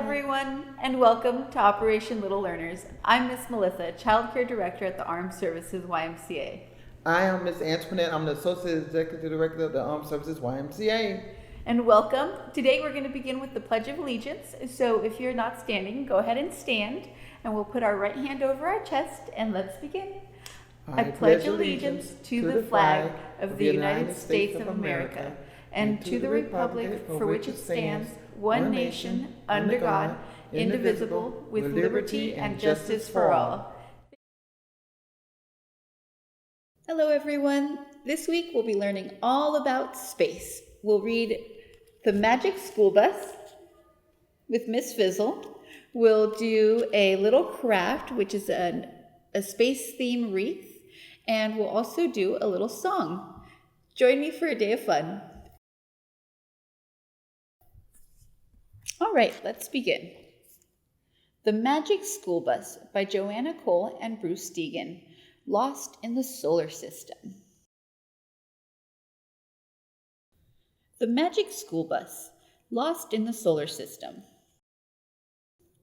everyone, and welcome to Operation Little Learners. I'm Miss Melissa, Child Care Director at the Armed Services YMCA. I am Miss Antoinette. I'm the Associate Executive Director of the Armed Services YMCA. And welcome. Today we're going to begin with the Pledge of Allegiance. So if you're not standing, go ahead and stand, and we'll put our right hand over our chest, and let's begin. I pledge allegiance to the flag of the United States of America and to the republic for which it stands, one nation, under God, indivisible, with liberty and justice for all. Hello everyone. This week we'll be learning all about space. We'll read The Magic School Bus with Miss Fizzle. We'll do a little craft, which is a space theme wreath, and we'll also do a little song. Join me for a day of fun. All right, let's begin. The Magic School Bus by Joanna Cole and Bruce Deegan. Lost in the Solar System. The Magic School Bus, lost in the solar system.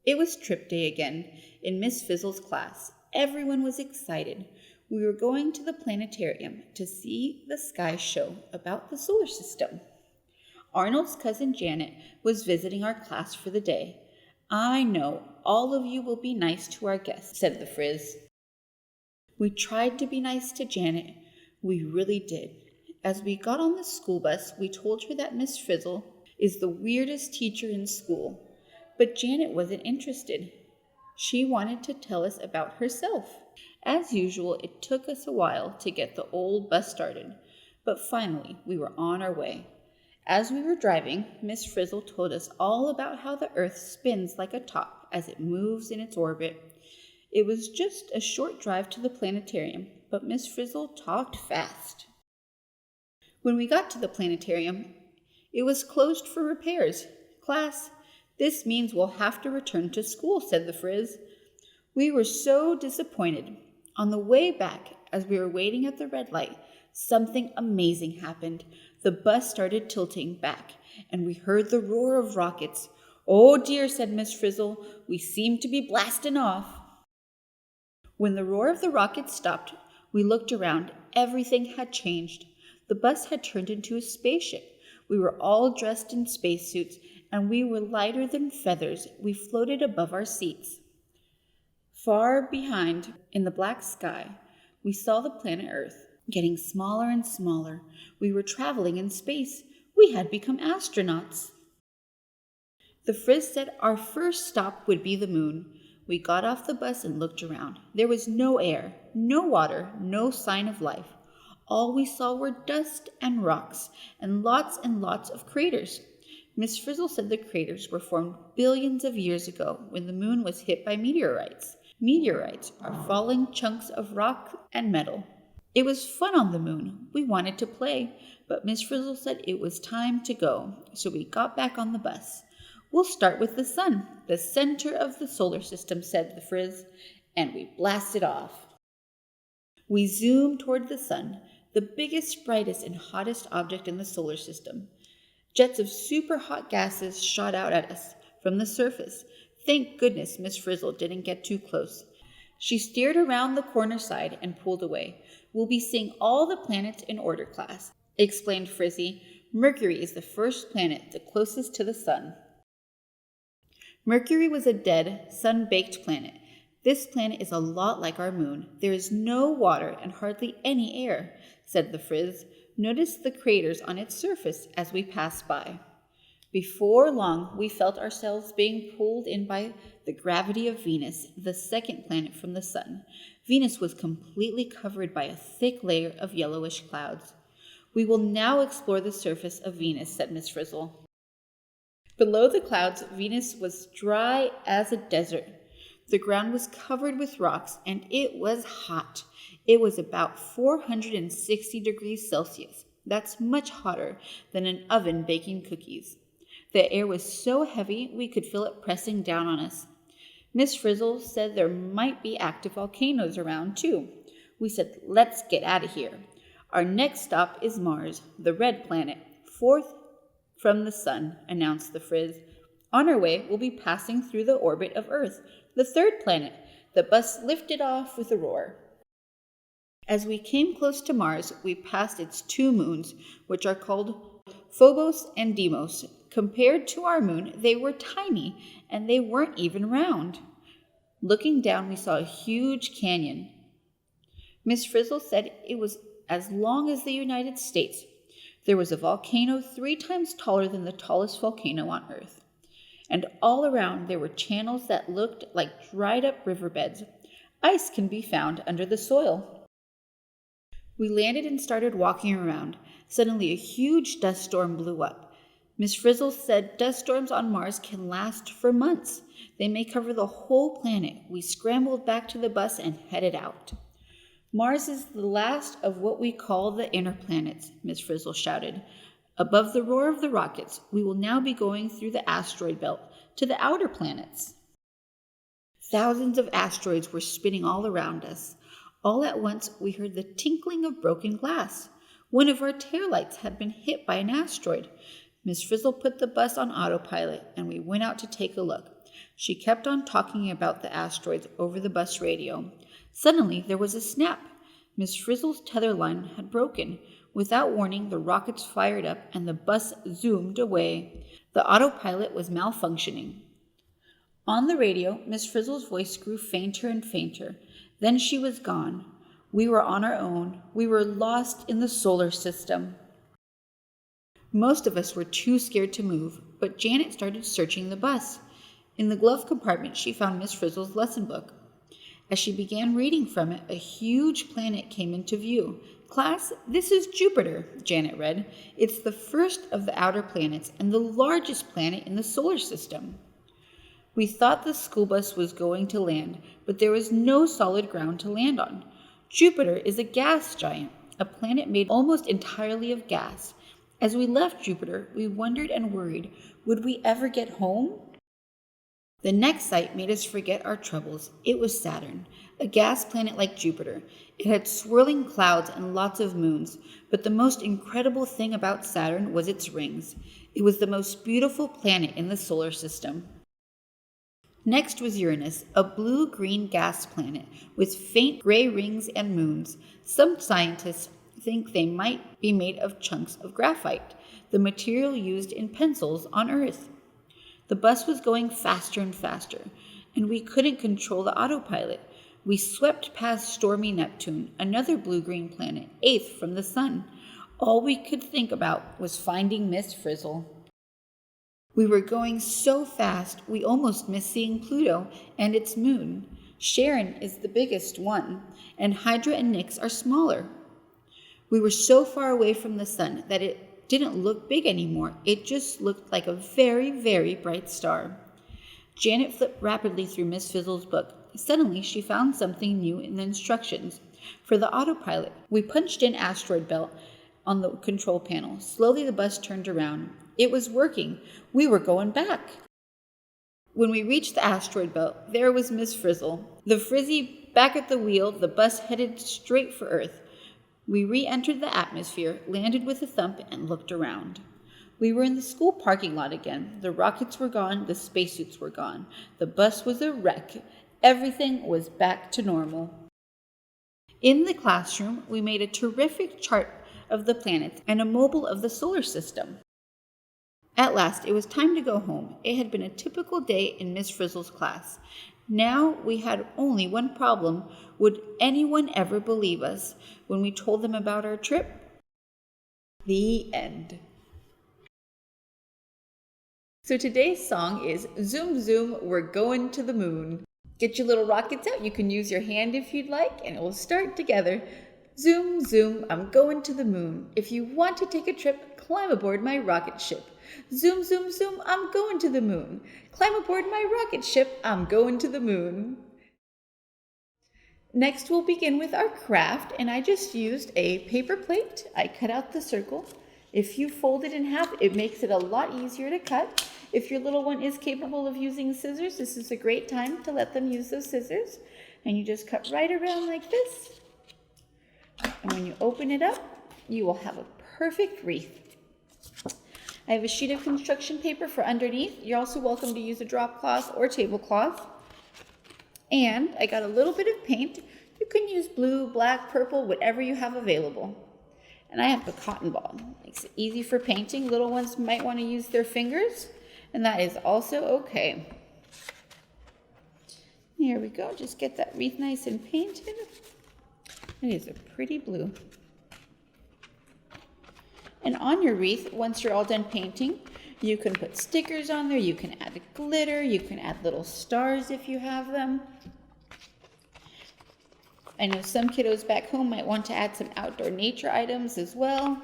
It was trip day again in Miss Fizzle's class. Everyone was excited. We were going to the planetarium to see the sky show about the solar system. Arnold's cousin Janet was visiting our class for the day. I know all of you will be nice to our guests, said the Frizz. We tried to be nice to Janet. We really did. As we got on the school bus, we told her that Miss Frizzle is the weirdest teacher in school. But Janet wasn't interested. She wanted to tell us about herself. As usual, it took us a while to get the old bus started, but finally we were on our way. As we were driving, Miss Frizzle told us all about how the Earth spins like a top as it moves in its orbit. It was just a short drive to the planetarium, but Miss Frizzle talked fast. When we got to the planetarium, it was closed for repairs. Class, this means we'll have to return to school, said the Frizz. We were so disappointed. On the way back, as we were waiting at the red light, something amazing happened. The bus started tilting back, and we heard the roar of rockets. Oh dear, said Miss Frizzle, we seem to be blasting off. When the roar of the rockets stopped, we looked around. Everything had changed. The bus had turned into a spaceship. We were all dressed in spacesuits, and we were lighter than feathers. We floated above our seats. Far behind, in the black sky, we saw the planet Earth, getting smaller and smaller. We were traveling in space. We had become astronauts. The Frizz said our first stop would be the moon. We got off the bus and looked around. There was no air, no water, no sign of life. All we saw were dust and rocks and lots of craters. Miss Frizzle said the craters were formed billions of years ago when the moon was hit by meteorites. Meteorites are falling chunks of rock and metal. It was fun on the moon. We wanted to play, but Miss Frizzle said it was time to go, so we got back on the bus. We'll start with the sun, the center of the solar system, said the Frizz, and we blasted off. We zoomed toward the sun, the biggest, brightest, and hottest object in the solar system. Jets of super hot gases shot out at us from the surface. Thank goodness Miss Frizzle didn't get too close. She steered around the corner side and pulled away. We'll be seeing all the planets in order, class, explained Frizzy. Mercury is the first planet, the closest to the sun. Mercury was a dead, sun-baked planet. This planet is a lot like our moon. There is no water and hardly any air, said the Frizz. Notice the craters on its surface as we passed by. Before long, we felt ourselves being pulled in by the gravity of Venus, the second planet from the sun. Venus was completely covered by a thick layer of yellowish clouds. We will now explore the surface of Venus, said Miss Frizzle. Below the clouds, Venus was dry as a desert. The ground was covered with rocks, and it was hot. It was about 460 degrees Celsius. That's much hotter than an oven baking cookies. The air was so heavy we could feel it pressing down on us. Miss Frizzle said there might be active volcanoes around, too. We said, let's get out of here. Our next stop is Mars, the red planet, fourth from the sun, announced the Frizz. On our way, we'll be passing through the orbit of Earth, the third planet. The bus lifted off with a roar. As we came close to Mars, we passed its 2 moons, which are called Phobos and Deimos. Compared to our moon, they were tiny, and they weren't even round. Looking down, we saw a huge canyon. Miss Frizzle said it was as long as the United States. There was a volcano 3 times taller than the tallest volcano on Earth. And all around there were channels that looked like dried up riverbeds. Ice can be found under the soil. We landed and started walking around. Suddenly a huge dust storm blew up. Miss Frizzle said dust storms on Mars can last for months. They may cover the whole planet. We scrambled back to the bus and headed out. Mars is the last of what we call the inner planets, Miss Frizzle shouted. Above the roar of the rockets, we will now be going through the asteroid belt to the outer planets. Thousands of asteroids were spinning all around us. All at once, we heard the tinkling of broken glass. One of our taillights had been hit by an asteroid. Miss Frizzle put the bus on autopilot, and we went out to take a look. She kept on talking about the asteroids over the bus radio. Suddenly, there was a snap. Miss Frizzle's tether line had broken. Without warning, the rockets fired up, and the bus zoomed away. The autopilot was malfunctioning. On the radio, Miss Frizzle's voice grew fainter and fainter. Then she was gone. We were on our own. We were lost in the solar system. Most of us were too scared to move, but Janet started searching the bus. In the glove compartment, she found Miss Frizzle's lesson book. As she began reading from it, a huge planet came into view. "Class, this is Jupiter," Janet read. "It's the first of the outer planets and the largest planet in the solar system." We thought the school bus was going to land, but there was no solid ground to land on. Jupiter is a gas giant, a planet made almost entirely of gas. As we left Jupiter, we wondered and worried, would we ever get home? The next sight made us forget our troubles. It was Saturn, a gas planet like Jupiter. It had swirling clouds and lots of moons, but the most incredible thing about Saturn was its rings. It was the most beautiful planet in the solar system. Next was Uranus, a blue-green gas planet with faint gray rings and moons. Some scientists think they might be made of chunks of graphite, the material used in pencils on Earth. The bus was going faster and faster, and we couldn't control the autopilot. We swept past stormy Neptune, another blue-green planet, 8th from the sun. All we could think about was finding Miss Frizzle. We were going so fast, we almost missed seeing Pluto and its moon. Charon is the biggest one, and Hydra and Nix are smaller. We were so far away from the sun that it didn't look big anymore. It just looked like a very, very bright star. Janet flipped rapidly through Miss Frizzle's book. Suddenly, she found something new in the instructions. For the autopilot, we punched in asteroid belt on the control panel. Slowly, the bus turned around. It was working. We were going back. When we reached the asteroid belt, there was Miss Frizzle. The frizzy back at the wheel, the bus headed straight for Earth. We re-entered the atmosphere, landed with a thump, and looked around. We were in the school parking lot again. The rockets were gone. The spacesuits were gone. The bus was a wreck. Everything was back to normal. In the classroom, we made a terrific chart of the planets and a mobile of the solar system. At last, it was time to go home. It had been a typical day in Miss Frizzle's class. Now we had only one problem. Would anyone ever believe us when we told them about our trip? The end. So today's song is Zoom Zoom, We're Going to the Moon. Get your little rockets out. You can use your hand if you'd like, and it will start together. Zoom Zoom, I'm going to the moon. If you want to take a trip, climb aboard my rocket ship. Zoom, zoom, zoom, I'm going to the moon. Climb aboard my rocket ship, I'm going to the moon. Next, we'll begin with our craft, and I just used a paper plate. I cut out the circle. If you fold it in half, it makes it a lot easier to cut. If your little one is capable of using scissors, this is a great time to let them use those scissors. And you just cut right around like this. And when you open it up, you will have a perfect wreath. I have a sheet of construction paper for underneath. You're also welcome to use a drop cloth or tablecloth. And I got a little bit of paint. You can use blue, black, purple, whatever you have available. And I have a cotton ball. Makes it easy for painting. Little ones might want to use their fingers, and that is also okay. Here we go. Just get that wreath nice and painted. It is a pretty blue. And on your wreath, once you're all done painting, you can put stickers on there, you can add glitter, you can add little stars if you have them. I know some kiddos back home might want to add some outdoor nature items as well.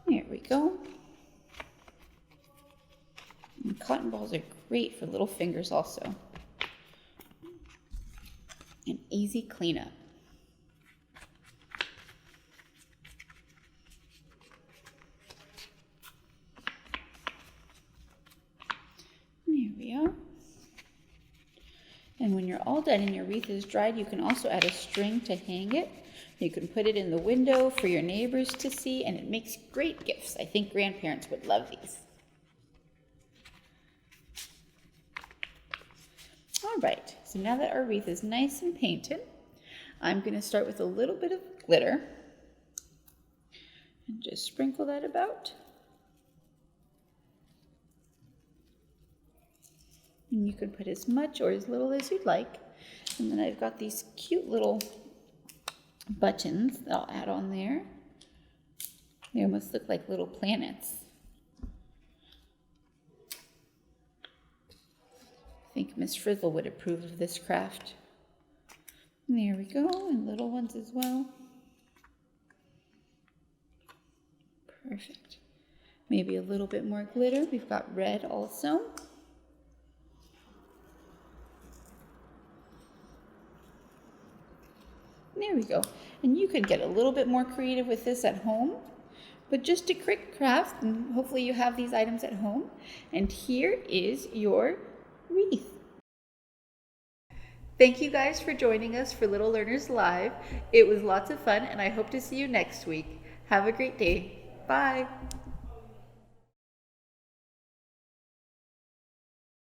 There we go. And cotton balls are great for little fingers also. An easy cleanup. There we are. And when you're all done and your wreath is dried, you can also add a string to hang it. You can put it in the window for your neighbors to see, and it makes great gifts. I think grandparents would love these. All right, so now that our wreath is nice and painted, I'm going to start with a little bit of glitter and just sprinkle that about. And you can put as much or as little as you'd like. And then I've got these cute little buttons that I'll add on there. They almost look like little planets. I think Miss Frizzle would approve of this craft. And there we go, and little ones as well. Perfect. Maybe a little bit more glitter. We've got red also. There we go. And you could get a little bit more creative with this at home, but just a quick craft, and hopefully you have these items at home. And here is your wreath. Thank you guys for joining us for Little Learners Live. It was lots of fun, and I hope to see you next week. Have a great day. Bye.